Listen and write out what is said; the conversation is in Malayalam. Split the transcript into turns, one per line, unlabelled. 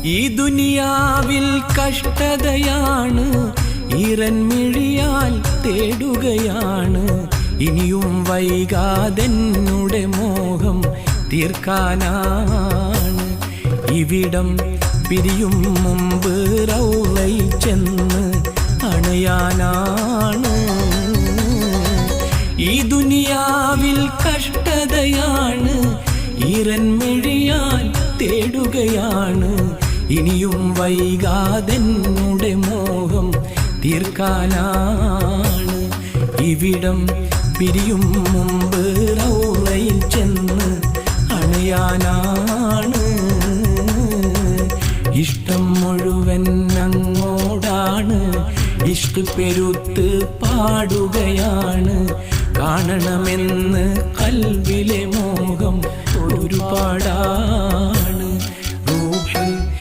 ഈ ദുനിയാവിൽ കഷ്ടതയാണ്, ഈറൻമിഴിയാൽ തേടുകയാണ്. ഇനിയും വൈകാതെന്നുടെ മോഹം തീർക്കാനാണ്. ഇവിടം പിരിയും മുമ്പ് റൗളയിൽ ചെന്ന് അണയാനാണ്. ഈ ദുനിയാവിൽ കഷ്ടതയാണ്, ഈറൻമിഴിയാൽ തേടുകയാണ്. ഇനിയും വൈകാതെന്നുടെ മോഹം തീർക്കാനാണ്. ഇവിടം പിരിയും മുമ്പ് റൗളയിൽ ചെന്ന് അണയാനാണ്. ഇഷ്ടം മുഴുവൻ അങ്ങോടാണ്, ഇഷ്ക് പെരുത്ത് പാടുകയാണ്. കാണണമെന്ന് കൽവിലെ മോഹം ഒരുപാടാണ്.